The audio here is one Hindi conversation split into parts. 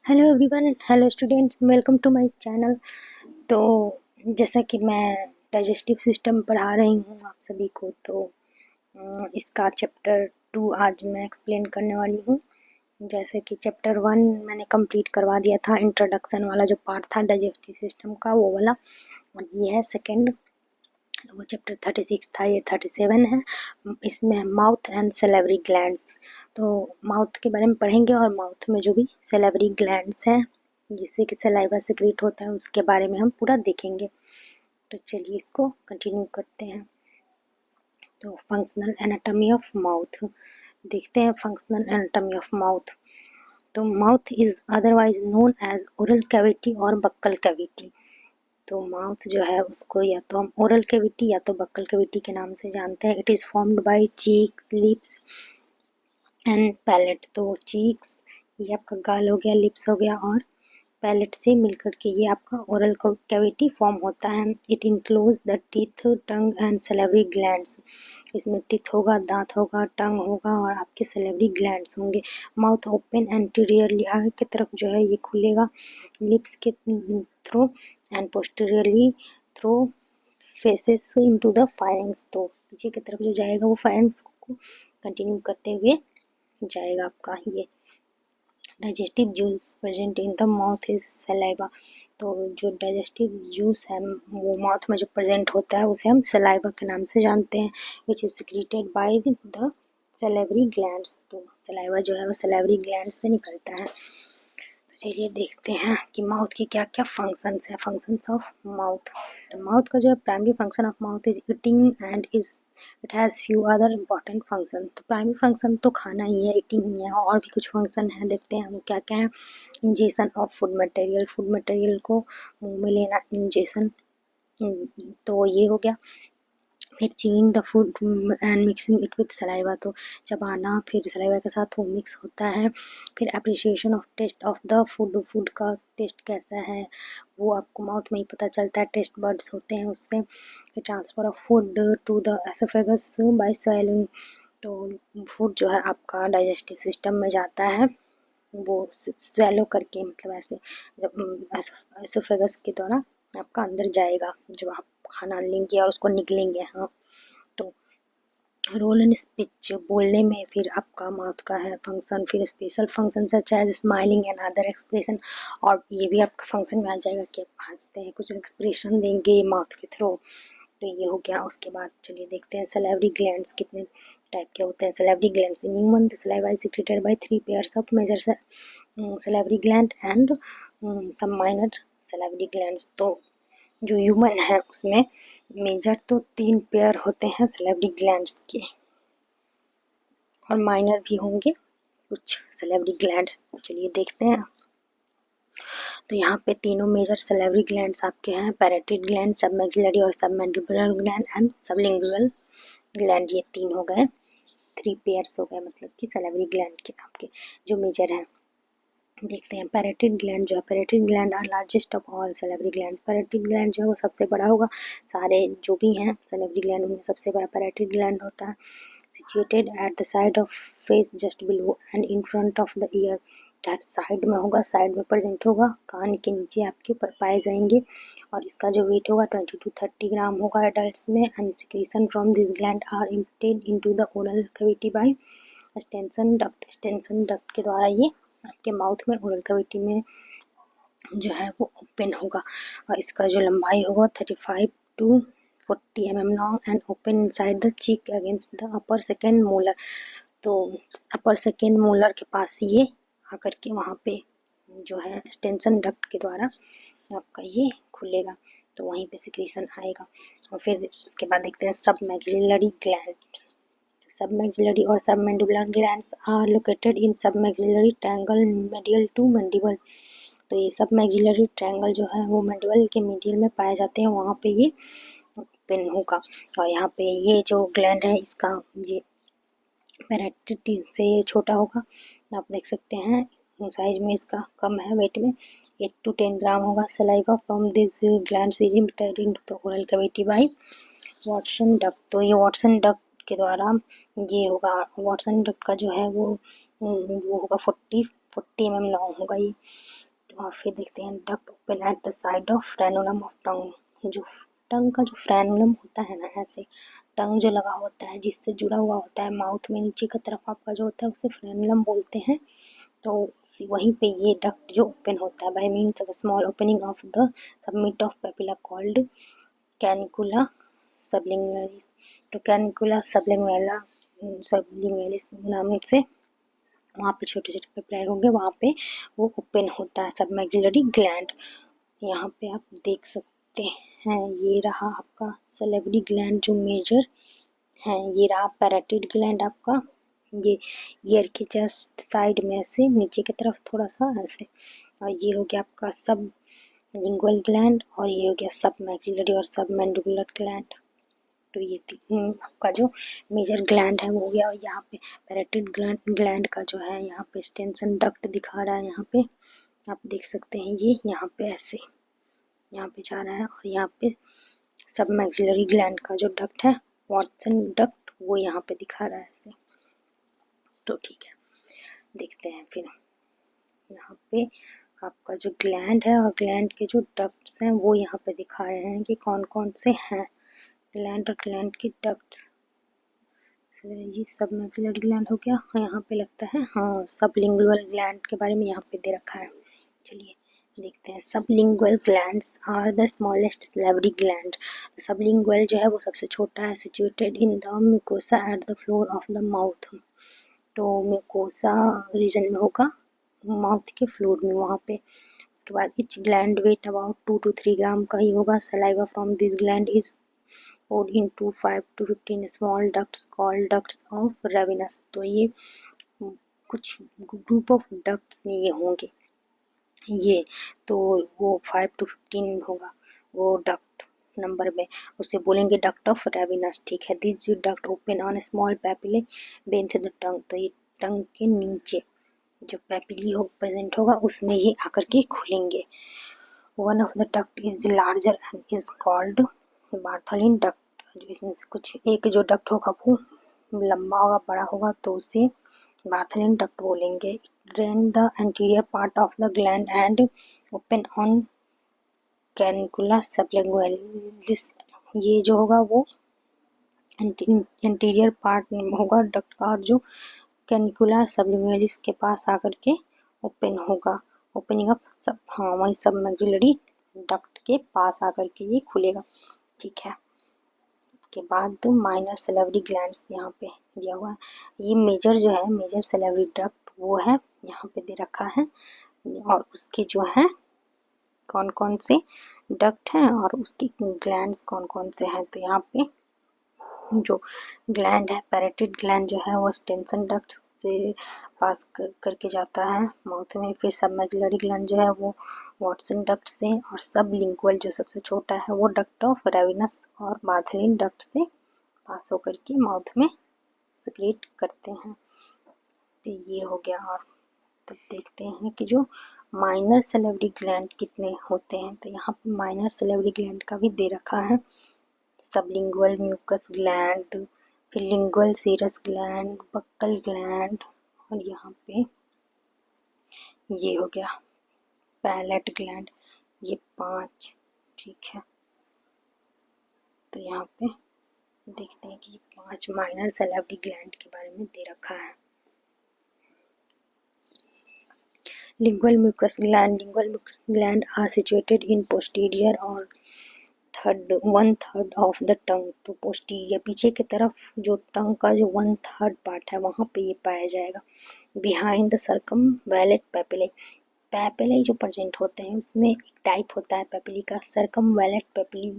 Hello everyone, hello students, welcome to my channel. तो जैसा कि मैं डाइजेस्टिव सिस्टम पढ़ा रही हूँ आप सभी को, तो इसका चैप्टर 2 आज मैं एक्सप्लेन करने वाली हूँ। जैसे कि चैप्टर 1 मैंने कंप्लीट करवा दिया था, इंट्रोडक्शन वाला जो पार्ट था डाइजेस्टिव सिस्टम का वो वाला, और ये है सेकेंड। वो चैप्टर 36 था, ये 37 है। इसमें माउथ एंड सैलिवरी ग्लैंड्स। तो माउथ के बारे में पढ़ेंगे और माउथ में जो भी सैलिवरी ग्लैंड्स हैं जिससे कि सलाइवा सिक्रीट होता है उसके बारे में हम पूरा देखेंगे। तो चलिए इसको कंटिन्यू करते हैं। तो फंक्शनल एनाटॉमी ऑफ माउथ देखते हैं। Functional anatomy of mouth. तो mouth is otherwise known as oral cavity और बक्कल कैविटी। तो माउथ जो है उसको या तो हम ओरल कैविटी या तो बक्कल कैविटी के नाम से जानते हैं। It is formed by cheeks, lips and palate. तो चीक्स ये आपका गाल हो गया, लिप्स हो गया, और पैलेट से मिलकर के ये आपका ओरल कैविटी फॉर्म होता है। It includes the teeth, tongue and salivary glands. इसमें टीथ होगा, दांत होगा, टंग होगा और आपके सैलिवरी ग्लैंड्स होंगे। माउथ ओपन एंटीरियरली, आगे की तरफ जो है ये खुलेगा लिप्स के through, and posteriorly through faces into the firings. तो पीछे की तरफ जो जाएगा वो फायरिंग्स को कंटिन्यू करते हुए जाएगा आपका। ये digestive juice present in the mouth is saliva. तो जो डाइजेस्टिव जूस है वो माउथ में जो प्रेजेंट होता है उसे हम सलाइवा के नाम से जानते हैं, which is secreted by the salivary glands. तो सलाइवा जो है वो सैलिवरी ग्लैंड से निकलता है। तो चलिए देखते हैं कि माउथ के क्या क्या फंक्शंस हैं। Functions of mouth. तो माउथ का जो है primary function of mouth is eating and is it has few other important function. तो प्राइमरी फंक्शन तो खाना ही है, ईटिंग ही है, और भी कुछ फंक्शन है, देखते हैं वो क्या क्या है। Ingestion of food material, food material को मुंह में लेना, इंजेशन। तो ये हो गया। फिर chewing the food and mixing it with saliva. तो चबाना फिर सलाइवा के साथ वो मिक्स होता है। फिर appreciation of taste of the food, food का टेस्ट कैसा है वो आपको माउथ में ही पता चलता है, टेस्ट बर्ड्स होते हैं उससे। फिर transfer of food to the oesophagus by swallowing. तो फूड जो है आपका डाइजेस्टिव सिस्टम में जाता है वो स्वेलो करके, मतलब ऐसे जब एसोफेगस के द्वारा आपका अंदर जाएगा जब आप खाना लेंगे और उसको निगलेंगे। हाँ, तो रोल एंड स्पीच बोलने में फिर आपका माउथ का है फंक्शन। फिर special function such as smiling and other expression, और ये भी आपका फंक्शन में आ जाएगा कि आप हंसते हैं, कुछ एक्सप्रेशन देंगे माउथ के थ्रू। तो ये हो गया। उसके बाद चलिए देखते हैं सैलिवरी ग्लैंड्स कितने टाइप के होते हैं। Salivary glands in human the saliva is secreted by 3 pairs of major salivary gland and some minor salivary glands. तो जो ह्यूमन है उसमें मेजर तो 3 पेयर होते हैं सैलिवरी ग्लैंड्स के, और माइनर भी होंगे कुछ सैलिवरी ग्लैंड्स। चलिए देखते हैं। तो यहाँ पे तीनों मेजर सैलिवरी ग्लैंड्स आपके हैं, पैरेटिड ग्लैंड, सबमैक्सिलरी और submandibular gland and sublingual gland. ये 3 हो गए, 3 पेयर्स हो गए, मतलब कि सैलिवरी ग्लैंड के आपके जो मेजर हैं। देखते हैं पैरेटिड ग्लैंड जो है, parotid gland are largest of all salivary glands. Parotid gland जो है वो सबसे बड़ा होगा, सारे जो भी हैं सैलिवरी ग्लैंड उनमें सबसे बड़ा पैरेटिड ग्लैंड होता है। Situated at the side of face just below and in front of the year. Side में होगा, साइड में प्रेजेंट होगा, कान के नीचे आपके ऊपर पाए जाएंगे, और इसका जो वेट होगा 20 to 30 ग्राम होगा एडल्ट्स में। And secretion from this gland are emptied into the oral cavity by extension duct. Extension duct के द्वारा ये आपके माउथ में ओरल कैविटी में जो है वो ओपन होगा, और इसका जो लंबाई होगा 35 to 40 mm long and open inside the cheek against the upper second molar. तो अपर सेकेंड मोलर के पास ये आकर के वहाँ पे जो है एक्सटेंशन डक्ट के द्वारा आपका ये खुलेगा, तो वहीं पे सिक्रीशन आएगा। और फिर उसके बाद देखते हैं सब मैक्सिलरी ग्लैंड। सबमैक्सिलरी और submandibular glands are located in submaxillary triangle medial to mandible. तो ये सबमैक्सिलरी ट्रायंगल जो है वो मैंडिबल के मीडियल में पाए जाते हैं, वहाँ पे ये ओपन होगा। और यहाँ पे ये जो ग्लैंड है इसका ये पैरेटिड से छोटा होगा, आप देख सकते हैं साइज में इसका कम है, वेट में 8 to 10 ग्राम होगा। Saliva from this glands is emptied into the oral cavity by वाटसन डक्ट। तो ये वाटसन डक्ट के द्वारा ये होगा। वाटसन डक्ट का जो है वो होगा 40 mm लॉन्ग होगा ये। और फिर देखते हैं duct open at the side of frenulum of tongue. जो टंग का जो फ्रेनुलम होता है ना, ऐसे टंग जो लगा होता है जिससे जुड़ा हुआ होता है माउथ में नीचे की तरफ आपका जो होता है उसे फ्रेनुलम बोलते हैं। तो वहीं पे ये डक्ट जो ओपन होता है by means of small opening of the summit of papilla called caruncula sublingualis. तो कैनिकुला सबलिंगुअलिस नाम से वहाँ पे छोटे छोटे पेपिलाए होंगे, वहाँ पे वो ओपन होता है सब मैक्सिलरी ग्लैंड। यहाँ पे आप देख सकते हैं ये रहा आपका सलेवरी ग्लैंड जो मेजर है, ये रहा पैराटिड ग्लैंड आपका, ये ईयर के जस्ट साइड में से नीचे की तरफ थोड़ा सा ऐसे, और ये हो गया आपका सब लिंगुअल ग्लैंड, और ये हो गया सब मैक्सिलरी और सब मैंडिबुलर ग्लैंड। तो ये आपका जो मेजर ग्लैंड है वो हो गया। और यहाँ पे पैराटिड ग्लैंड का जो है यहाँ पे एक्सटेंशन डक्ट दिखा रहा है, यहाँ पे आप देख सकते हैं ये यहाँ पे ऐसे यहाँ पे जा रहा है, और यहाँ पे सब मैक्सिलरी ग्लैंड का जो डक्ट है वॉटसन डक्ट वो यहाँ पे दिखा रहा है ऐसे। तो ठीक है, देखते हैं फिर यहाँ पे आपका जो ग्लैंड है और ग्लैंड के जो डक्ट्स हैं वो यहाँ पे दिखा रहे हैं कि कौन कौन से हैं ग्लैंड और ग्लैंड के डक्ट्स। जी सब मैक्सिलरी ग्लैंड हो गया, यहाँ पे लगता है हाँ सबलिंगुअल ग्लैंड के बारे में यहाँ पे दे रखा है। चलिए देखते हैं sublingual glands are the smallest salivary gland. तो सबलिंगुअल जो है वो सबसे छोटा है, situated in the mucosa at the floor of the mouth. तो म्यूकोसा रीजन में होगा माउथ के फ्लोर में वहाँ पे। उसके बाद each gland weight about 2 to 3 gram का ही होगा। Saliva from this gland is poured into 5 to 15 small ducts called ducts of Ravenous। तो ये कुछ ग्रुप ऑफ डक्ट्स में ये होंगे ये, तो वो 5 to 15 होगा वो डक्ट नंबर में, उसे बोलेंगे डक्ट ऑफ रेविनस। ठीक है, this duct open on small papillae beneath the tongue. तो ये टंग के नीचे जो पैपिली हो प्रेजेंट होगा उसमें ये आकर के खुलेंगे। One of the duct is larger and is called Bartholin duct. जो इसमें से कुछ एक जो डक्ट होगा वो लंबा होगा बड़ा होगा तो उसे बार्थलिन डक्ट बोलेंगे। Drain the anterior part of the gland and open on caruncula sublingualis. ये जो होगा वो एंटीरियर पार्ट में होगा डक्ट का, और जो कैनिकुला सबलिंगुअलिस के पास आकर के ओपन होगा। ओपनिंग अप सब हाँ वही सब मैक्सिलरी डक्ट के पास आकर के ये खुलेगा। ठीक है, इसके बाद माइनर सैलिवरी ग्लैंड्स यहाँ पे दिया हुआ है। ये मेजर जो है मेजर सैलिवरी डक्ट वो है यहाँ पे दे रखा है, और उसके जो है कौन कौन से डक्ट हैं और उसकी ग्लैंड्स कौन कौन से हैं। तो यहाँ पे जो ग्लैंड है पैराटिड ग्लैंड जो है वो एक्सटेंशन डक्ट से पास करके जाता है माउथ में। फिर सब मैक्सिलरी ग्लैंड जो है वो वॉटसन डक्ट से, और सब लिंगुअल जो सबसे छोटा है वो डक्ट ऑफ रेविनस और बार्थलिन डक्ट से पास होकर के माउथ में सिक्रेट करते हैं। तो ये हो गया। और तब देखते हैं कि जो माइनर सैलिवरी ग्लैंड कितने होते हैं। तो यहाँ पे माइनर सैलिवरी ग्लैंड का भी दे रखा है, सबलिंगुअल म्यूकस ग्लैंड, फिर lingual serous gland, buccal gland, और यहाँ पे ये हो गया पैलेट ग्लैंड, ये 5। ठीक है, तो यहाँ पे देखते हैं कि 5 माइनर सैलिवरी ग्लैंड के बारे में दे रखा है। Lingual mucous gland are situated in posterior और 1/3 ऑफ द टंग। तो पोस्टीरियर पीछे की तरफ जो टंग का जो 1/3 पार्ट है वहाँ पे ये पाया जाएगा। Behind the circumvallate papillae. Papillae जो प्रेजेंट होते हैं उसमें एक टाइप होता है पैपिली का, सर्कमवैलेट पैपिली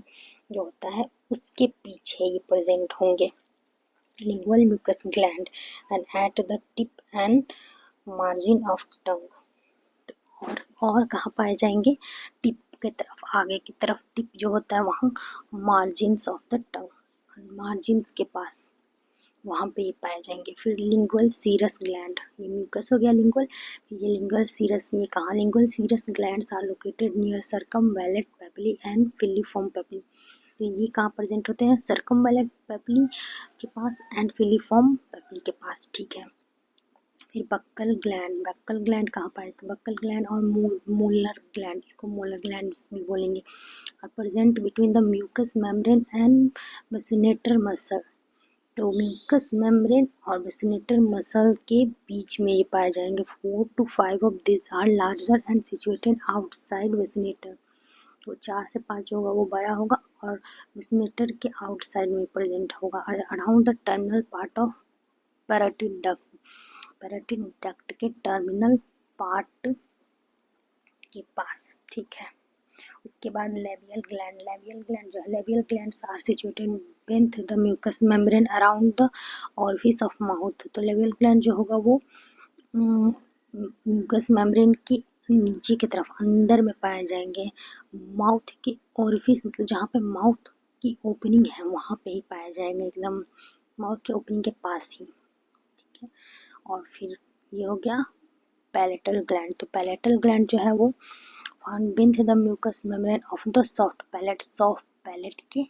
जो होता है उसके पीछे ये प्रेजेंट होंगे। Lingual mucous gland and at the tip and margin of tongue. और कहाँ पाए जाएंगे, टिप के तरफ, आगे की तरफ टिप जो होता है वहाँ margins of the tongue, margins के पास वहाँ पे ये पाए जाएंगे। फिर लिंगुअल सीरस ग्लैंड, ये म्यूकस हो गया लिंगुअल, ये लिंगुअल सीरस, ये कहाँ lingual serous glands are located near circumvallate papillae and filiform papillae. तो ये कहाँ प्रेजेंट होते हैं, सर्कमवैलेट पैपिली के पास एंड फिलीफॉर्म पैपिली के पास। ठीक है, फिर बक्कल ग्लैंड कहाँ पाए, तो बक्कल ग्लैंड और मोलर ग्लैंड, इसको मोलर ग्लैंड भी बोलेंगे, are present between the mucous membrane and buccinator muscle. तो म्यूकस मेम्ब्रेन और बेसिनेटर मसल के बीच में ये पाए जाएंगे। 4 to 5 of this are larger and situated outside buccinator. तो 4 से 5 होगा वो बड़ा होगा और बेसिनेटर के आउटसाइड में प्रेजेंट होगा, around the terminal part of parotid duct. Parotid duct के टर्मिनल पार्ट के पास, ठीक है। उसके बाद लेबियल ग्लैंड जो है, labial glands are situated with the mucous membrane around the orifice of mouth. तो लेबियल ग्लैंड जो होगा वो म्यूकस मेम्ब्रेन की नीचे की तरफ अंदर में पाए जाएंगे, माउथ के ऑरिफिस मतलब जहाँ पे माउथ की ओपनिंग है वहाँ पे ही पाए जाएंगे, एकदम माउथ के ओपनिंग के पास ही, ठीक है। और फिर ये हो गया पैलेटल ग्लैंड। तो पैलेटल ग्लैंड जो है वो found with the mucous membrane of the soft palate के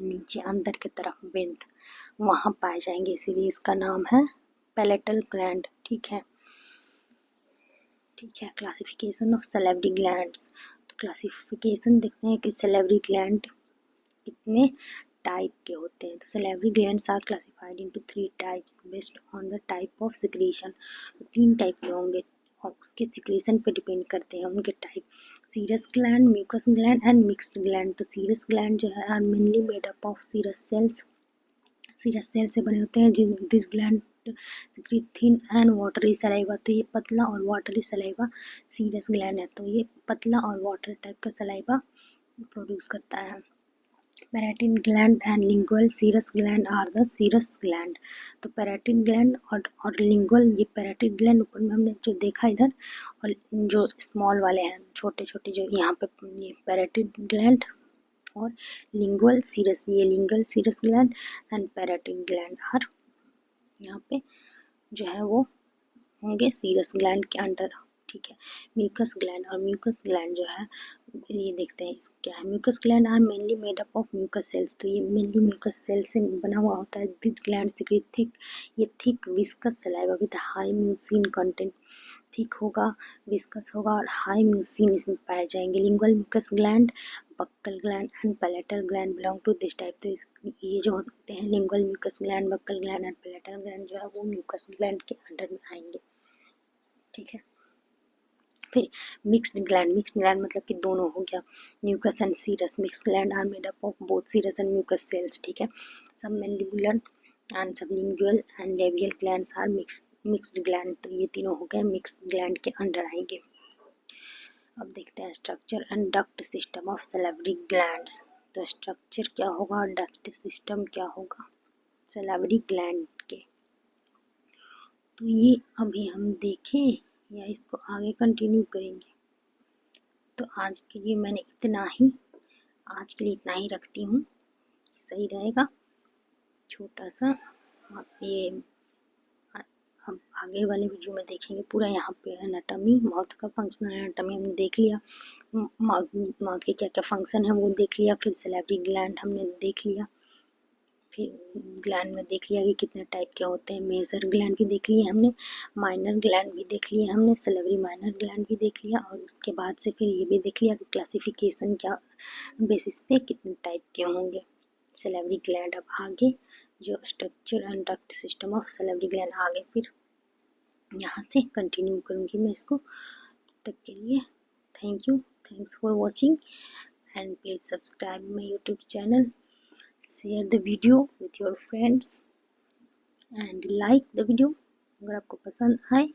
नीचे अंदर की तरफ बिथ वहाँ पाए जाएंगे, इसीलिए इसका नाम है पैलेटल ग्लैंड, ठीक है। Classification of salivary glands. तो क्लासिफिकेशन देखते हैं कि सैलिवरी ग्लैंड कितने टाइप के होते हैं। तो salivary glands are classified into 3 types based on the type of secretion. तो 3 टाइप के होंगे और उसके सिक्रीशन पे डिपेंड करते हैं उनके type. Serous gland, mucous gland and mixed gland. तो सीरस ग्लैंड जो है are mainly made up of serous cell से बने होते हैं। This gland secrete thin and watery saliva. तो ये पतला और वाटरी सलाइवा सीरस ग्लैंड है, तो ये पतला और वाटर टाइप का सलाइवा प्रोड्यूस करता है। Parotid gland and lingual serous gland are the serous gland. तो पैराटिन ग्लैंड और लिंगुअल, ये पैराटिन ग्लैंड ऊपर में हमने जो देखा इधर, और जो स्मॉल वाले हैं छोटे छोटे जो यहाँ पे, ये पैराटिन ग्लैंड और लिंगुअल सीरस, ये lingual serous gland and parotid gland are यहाँ पे जो है वो होंगे सीरस ग्लैंड के अंडर, ठीक है। म्यूकस ग्लैंड जो है ये देखते हैं क्या है। Mucous gland are mainly made up of mucous cells. तो ये मेनली म्यूकस सेल से बना हुआ होता है। दिस ग्लैंड सीक्रेट थिक, ये thick viscous saliva with high mucin content. Thick होगा, विस्कस होगा और हाई म्यूसिन इसमें पाए जाएंगे। Lingual mucous gland, buccal gland and palatal gland belong to this type. तो ये जो होते हैं lingual mucous gland, buccal gland and palatal gland जो है वो म्यूकस ग्लैंड के अंडर में आएंगे, ठीक है। फिर मिक्स्ड ग्लैंड मतलब कि दोनों हो गया, mucous and serous. Mixed gland are made up of both serous and mucous cells, ठीक है। Submandibular and sublingual and labial glands are mixed gland. तो ये तीनों हो गए मिक्स्ड ग्लैंड के अंडर आएंगे। अब देखते हैं structure and duct system of salivary glands. तो स्ट्रक्चर क्या होगा, डक्ट सिस्टम क्या होगा सैलिवरी ग्लैंड के, तो ये अभी हम देखें या इसको आगे कंटिन्यू करेंगे। तो आज के लिए इतना ही रखती हूँ, सही रहेगा। छोटा सा आप ये हम आगे वाले वीडियो में देखेंगे पूरा। यहाँ पे एनाटॉमी, माउथ का फंक्शनल एनाटॉमी हमने देख लिया, माउथ के क्या क्या फंक्शन है वो देख लिया। फिर सैलिवरी ग्लैंड हमने देख लिया, फिर ग्लैंड में देख लिया कि कितने टाइप के होते हैं। मेजर ग्लैंड भी देख लिए हमने, माइनर ग्लैंड भी देख लिए हमने, सैलिवरी माइनर ग्लैंड भी देख लिया। और उसके बाद से फिर ये भी देख लिया कि क्लासिफिकेशन क्या बेसिस पे कितने टाइप के होंगे सैलिवरी ग्लैंड। अब आगे जो structure and duct system of salivary gland आगे फिर यहाँ से कंटिन्यू करूँगी मैं इसको। तब तक के लिए thanks for watching and please subscribe my YouTube channel, share the video with your friends and like the video. अगर आपको पसंद आए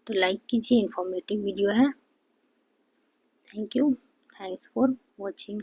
तो लाइक कीजिए, इन्फॉर्मेटिव वीडियो है। Thanks for watching.